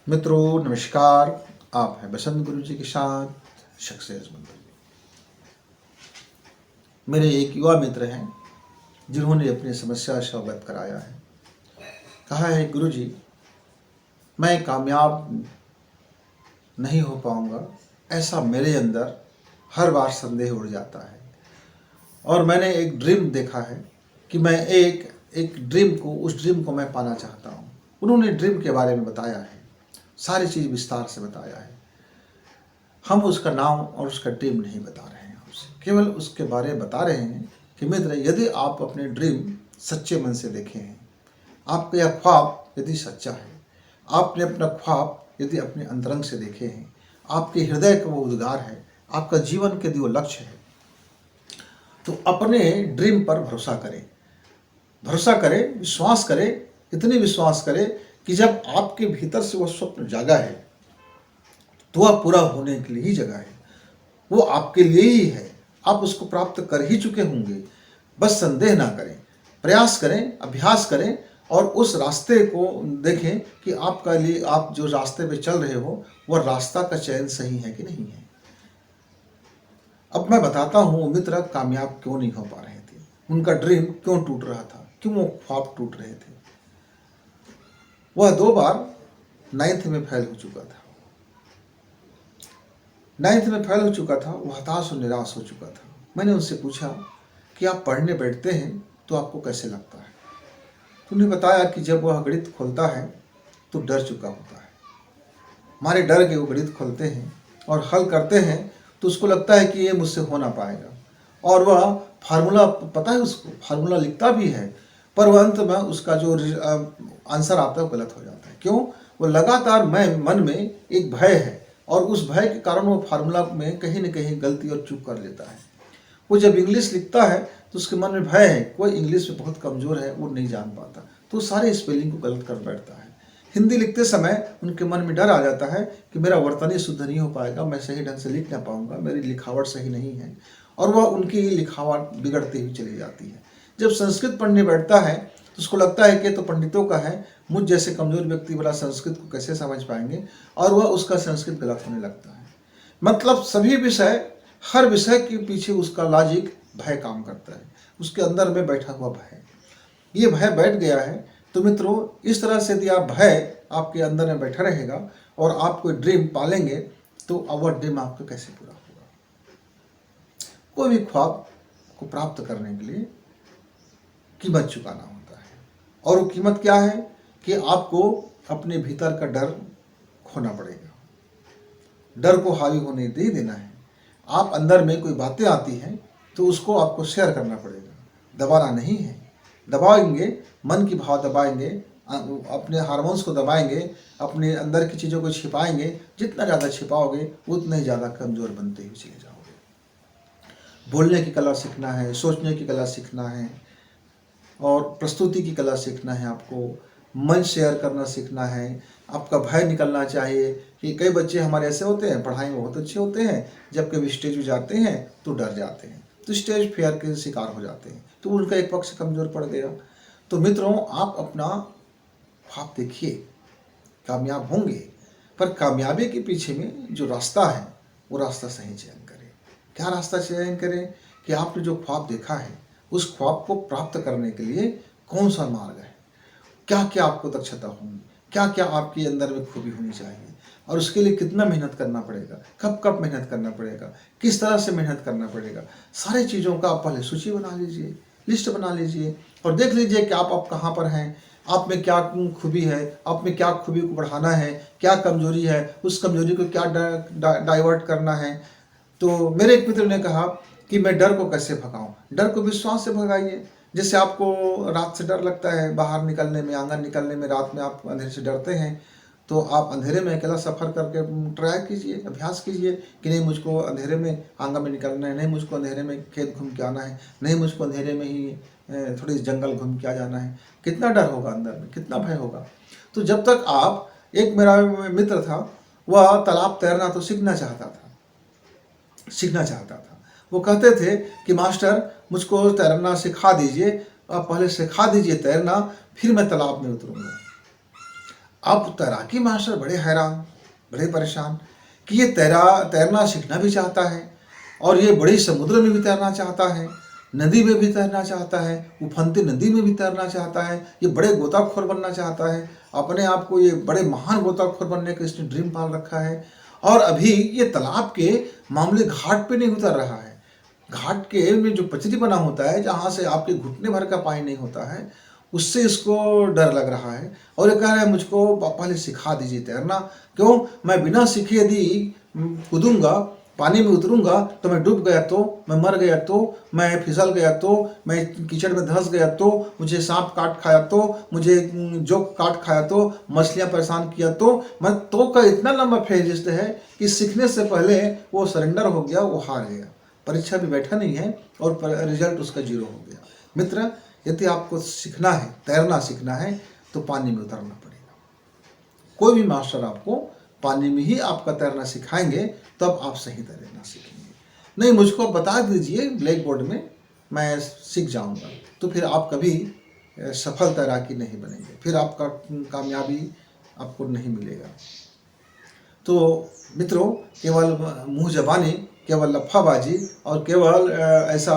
मित्रों नमस्कार। आप हैं बसंत गुरु जी के साथ सक्सेस मंदिर। मेरे एक युवा मित्र हैं जिन्होंने अपनी समस्या से अवगत कराया है। कहा है गुरु जी, मैं कामयाब नहीं हो पाऊंगा, ऐसा मेरे अंदर हर बार संदेह उड़ जाता है। और मैंने एक ड्रीम देखा है कि मैं एक उस ड्रीम को मैं पाना चाहता हूँ। उन्होंने ड्रीम के बारे में बताया है, सारी चीज़ विस्तार से बताया है। हम उसका नाम और उसका ड्रीम नहीं बता रहे हैं आपसे, केवल उसके बारे में बता रहे हैं कि मित्र, यदि आप अपने ड्रीम सच्चे मन से देखे हैं, आपका यह ख्वाब यदि सच्चा है, आपने अपना ख्वाब यदि अपने अंतरंग से देखे हैं, आपके हृदय का वो उद्गार है, आपका जीवन के लिए वो लक्ष्य है, तो अपने ड्रीम पर भरोसा करें, विश्वास करें, इतनी विश्वास करें कि जब आपके भीतर से वो स्वप्न जागा है तो वह पूरा होने के लिए ही जगह है, वो आपके लिए ही है। आप उसको प्राप्त कर ही चुके होंगे। बस संदेह ना करें, प्रयास करें, अभ्यास करें और उस रास्ते को देखें कि आपका लिए आप जो रास्ते पे चल रहे हो वह रास्ता का चयन सही है कि नहीं है। अब मैं बताता हूँ मित्र कामयाब क्यों नहीं हो पा रहे थे, उनका ड्रीम क्यों टूट रहा था, क्यों वो ख्वाब टूट रहे थे। वह 2 बार 9th में फेल हो चुका था। 9th में फेल हो चुका था, वो हताश और निराश हो चुका था। मैंने उनसे पूछा कि आप पढ़ने बैठते हैं तो आपको कैसे लगता है। तो उन्होंने बताया कि जब वह गणित खोलता है तो डर चुका होता है। हमारे डर के वो गणित खोलते हैं और हल करते हैं तो उसको लगता है कि ये मुझसे हो ना पाएगा, और वह फार्मूला पता है उसको, फार्मूला लिखता भी है, पर वह अंत में उसका जो आंसर आता है वो गलत हो जाता है। क्यों? वो लगातार मन में एक भय है और उस भय के कारण वो फार्मूला में कहीं न कहीं गलती और चूक कर लेता है। वो जब इंग्लिश लिखता है तो उसके मन में भय है, कोई इंग्लिश में बहुत कमज़ोर है, वो नहीं जान पाता, तो सारे स्पेलिंग को गलत कर बैठता है। हिंदी लिखते समय उनके मन में डर आ जाता है कि मेरा वर्तनी शुद्ध नहीं हो पाएगा, मैं सही ढंग से लिख ना पाऊंगा, मेरी लिखावट सही नहीं है, और वह उनकी लिखावट बिगड़ती हुई चली जाती है। जब संस्कृत पढ़ने बैठता है तो उसको लगता है कि तो पंडितों का है, मुझ जैसे कमज़ोर व्यक्ति वाला संस्कृत को कैसे समझ पाएंगे, और वह उसका संस्कृत गलत होने लगता है। मतलब सभी विषय, हर विषय के पीछे उसका लॉजिक भय काम करता है, उसके अंदर में बैठा हुआ भय। ये भय बैठ गया है तो मित्रों, इस तरह से यदि आप भय आपके अंदर में बैठा रहेगा और आप कोई ड्रीम पालेंगे तो वह ड्रीम आपका कैसे पूरा होगा। कोई भी ख्वाब को प्राप्त करने के लिए कीमत चुकाना होता है, और वो कीमत क्या है कि आपको अपने भीतर का डर खोना पड़ेगा, डर को हावी होने नहीं देना है। आप अंदर में कोई बातें आती हैं तो उसको आपको शेयर करना पड़ेगा, दबाना नहीं है। दबाएंगे, मन की भाव दबाएंगे, अपने हार्मोन्स को दबाएंगे, अपने अंदर की चीज़ों को छिपाएंगे। जितना ज़्यादा छिपाओगे उतना ही ज़्यादा कमज़ोर बनते हुए चले जाओगे। बोलने की कला सीखना है, सोचने की कला सीखना है, और प्रस्तुति की कला सीखना है, आपको मन शेयर करना सीखना है। आपका भय निकलना चाहिए कि कई बच्चे हमारे ऐसे होते हैं, पढ़ाई में बहुत अच्छे होते हैं, जब कभी स्टेज पे जाते हैं तो डर जाते हैं, तो स्टेज फेयर के शिकार हो जाते हैं, तो उनका एक पक्ष कमज़ोर पड़ गया। तो मित्रों, आप अपना ख्वाब देखिए, कामयाब होंगे, पर कामयाबी के पीछे में जो रास्ता है वो रास्ता सही चयन करें। क्या रास्ता चयन करें कि आपने जो ख्वाब देखा है उस ख्वाब को प्राप्त करने के लिए कौन सा मार्ग है, क्या क्या आपको दक्षता होगी, क्या क्या आपके अंदर में खूबी होनी चाहिए, और उसके लिए कितना मेहनत करना पड़ेगा, कब कब मेहनत करना पड़ेगा, किस तरह से मेहनत करना पड़ेगा। सारी चीज़ों का आप पहले सूची बना लीजिए, लिस्ट बना लीजिए, और देख लीजिए कि आप कहाँ पर हैं, आप में क्या खूबी है, आप में क्या खूबी को बढ़ाना है, क्या कमजोरी है, उस कमजोरी को क्या डाइवर्ट करना है। तो मेरे एक मित्र ने कहा कि मैं डर को कैसे भगाऊं। डर को विश्वास से भगाइए। जैसे आपको रात से डर लगता है, बाहर निकलने में, आंगन निकलने में, रात में आप अंधेरे से डरते हैं, तो आप अंधेरे में अकेला सफ़र करके ट्राई कीजिए, अभ्यास कीजिए कि नहीं मुझको अंधेरे में आंगन में निकलना है, नहीं मुझको अंधेरे में खेत घूम के आना है, नहीं मुझको अंधेरे में ही थोड़ी जंगल घूम के आ जाना है। कितना डर होगा अंदर में, कितना भय होगा। तो जब तक आप, एक मेरा मित्र था, वह तालाब तैरना तो सीखना चाहता था। वो कहते थे कि मास्टर मुझको तैरना सिखा दीजिए, आप पहले सिखा दीजिए तैरना, फिर मैं तालाब में उतरूँगा। अब तैराकी मास्टर बड़े हैरान, बड़े परेशान कि ये तैरना सीखना भी चाहता है और ये बड़ी समुद्र में भी तैरना चाहता है, नदी में भी तैरना चाहता है, उफनती नदी में भी तैरना चाहता है, ये बड़े गोताखोर बनना चाहता है, अपने आप को ये बड़े महान गोताखोर बनने का इसने ड्रीम पाल रखा है। और अभी ये तालाब के मामूली घाट पे नहीं उतर रहा है। घाट के में जो पचरी बना होता है, जहाँ से आपके घुटने भर का पानी नहीं होता है, उससे इसको डर लग रहा है और ये कह रहा है मुझको पहले सिखा दीजिए तैरना। क्यों? मैं बिना सीखे यदि कूदूंगा, पानी में उतरूंगा तो मैं डूब गया तो, मैं मर गया तो, मैं फिसल गया तो, मैं कीचड़ में धंस गया तो, मुझे सांप काट खाया तो, मुझे जोक काट खाया तो, मछलियां परेशान किया तो, मैं तो का इतना लंबा फेहरिस्त है कि सीखने से पहले वो सरेंडर हो गया, वो हार गया, परीक्षा भी बैठा नहीं है और रिजल्ट उसका 0 हो गया। मित्र, यदि आपको सीखना है, तैरना सीखना है तो पानी में उतरना पड़ेगा। कोई भी मास्टर आपको पानी में ही आपका तैरना सिखाएंगे तब आप सही तैरना सीखेंगे। नहीं, मुझको बता दीजिए ब्लैक बोर्ड में, मैं सीख जाऊंगा, तो फिर आप कभी सफल तैराकी नहीं बनेंगे, फिर आपका कामयाबी आपको नहीं मिलेगा। तो मित्रों, केवल मुँह जबानी, केवल लफ्फाबाजी और केवल ऐसा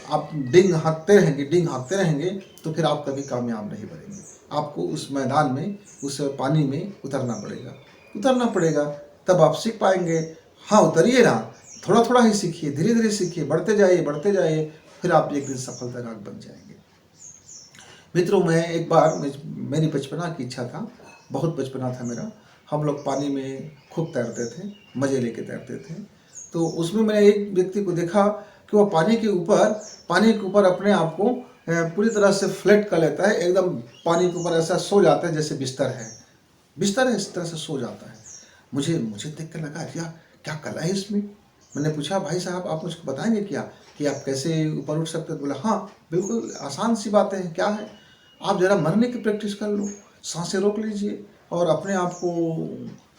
आप डिंग हाँकते रहेंगे तो फिर आप कभी कामयाब नहीं बनेंगे। आपको उस मैदान में, उस पानी में उतरना पड़ेगा, तब आप सीख पाएंगे। हाँ, उतरिए ना, थोड़ा थोड़ा ही सीखिए, धीरे धीरे सीखिए, बढ़ते जाइए, फिर आप एक दिन सफल तैराक बन जाएंगे। मित्रों, मैं एक बार, मेरी बचपना की इच्छा था, बहुत बचपना था मेरा, हम लोग पानी में खूब तैरते थे, मज़े लेके तैरते थे। तो उसमें मैंने एक व्यक्ति को देखा कि वो पानी के ऊपर अपने आप को पूरी तरह से फ्लैट कर लेता है, एकदम पानी के ऊपर ऐसा सो जाता है जैसे बिस्तर है, इस तरह से सो जाता है। मुझे देख कर लगा, यार क्या कला है इसमें। मैंने पूछा, भाई साहब आप मुझको बताएंगे क्या कि आप कैसे ऊपर उठ सकते हैं? बोला, हाँ बिल्कुल, आसान सी बातें हैं। क्या है? आप ज़रा मरने की प्रैक्टिस कर लो, सांसें रोक लीजिए और अपने आप को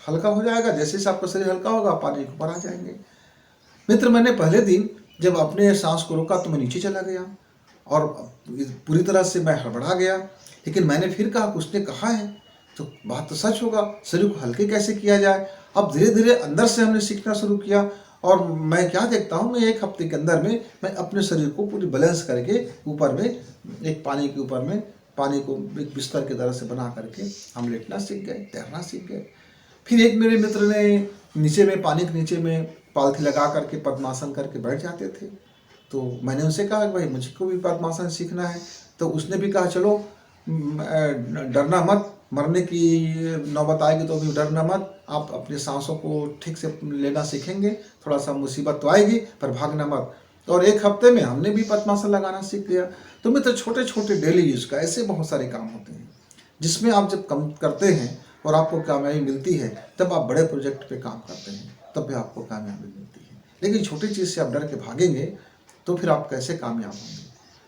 हल्का हो जाएगा। जैसे ही आपका शरीर हल्का होगा, पानी के ऊपर आ जाएंगे। मित्र, मैंने पहले दिन जब अपने सांस को रोका तो मैं नीचे चला गया और पूरी तरह से मैं हड़बड़ा गया। लेकिन मैंने फिर कहा, उसने कहा है तो बात तो सच होगा, शरीर को हल्के कैसे किया जाए। अब धीरे धीरे अंदर से हमने सीखना शुरू किया और मैं क्या देखता हूँ, मैं 1 हफ्ते के अंदर में मैं अपने शरीर को पूरी बैलेंस करके ऊपर में एक पानी के ऊपर में पानी को एक बिस्तर की तरह से बना करके हम लेटना सीख गए, तैरना सीख गए। फिर एक मेरे मित्र ने नीचे में, पानी के नीचे में पालथी लगा करके पद्मासन करके बैठ जाते थे। तो मैंने उनसे कहा कि भाई मुझको भी पद्मासन सीखना है। तो उसने भी कहा, चलो डरना मत, मरने की नौबत आएगी तो भी डरना मत, आप अपने सांसों को ठीक से लेना सीखेंगे, थोड़ा सा मुसीबत तो आएगी पर भागना मत। और 1 हफ्ते में हमने भी पद्मासन लगाना सीख लिया। तो मित्र, छोटे छोटे डेली यूज का ऐसे बहुत सारे काम होते हैं जिसमें आप जब कम करते हैं और आपको कामयाबी मिलती है, तब आप बड़े प्रोजेक्ट पे काम करते हैं, तब भी आपको कामयाबी मिलती है। लेकिन छोटी चीज़ से आप डर के भागेंगे तो फिर आप कैसे कामयाब होंगे।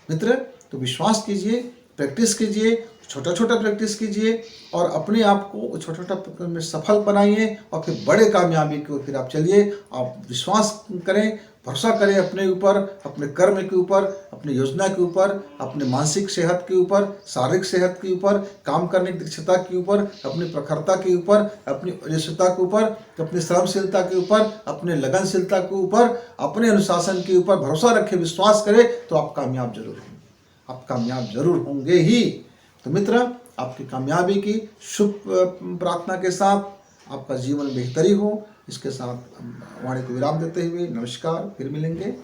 मित्र, तो विश्वास कीजिए, प्रैक्टिस कीजिए, छोटा छोटा प्रैक्टिस कीजिए और अपने आप को छोटा छोटा में सफल बनाइए और फिर बड़े कामयाबी को फिर आप चलिए। आप विश्वास करें, भरोसा करें अपने ऊपर, अपने कर्म के ऊपर, अपनी योजना के ऊपर, अपने मानसिक सेहत के ऊपर, शारीरिक सेहत के ऊपर, काम करने की दक्षता के ऊपर, अपनी प्रखरता के ऊपर, अपनी ओजस्विता के ऊपर, अपनी श्रमशीलता के ऊपर, अपने लगनशीलता के ऊपर, अपने अनुशासन के ऊपर भरोसा रखें, विश्वास करें तो आप कामयाब जरूर होंगे। आप कामयाब जरूर होंगे ही। तो मित्र, आपकी कामयाबी की शुभ प्रार्थना के साथ आपका जीवन बेहतरी हो, इसके साथ वाणी को विराम देते हुए नमस्कार, फिर मिलेंगे।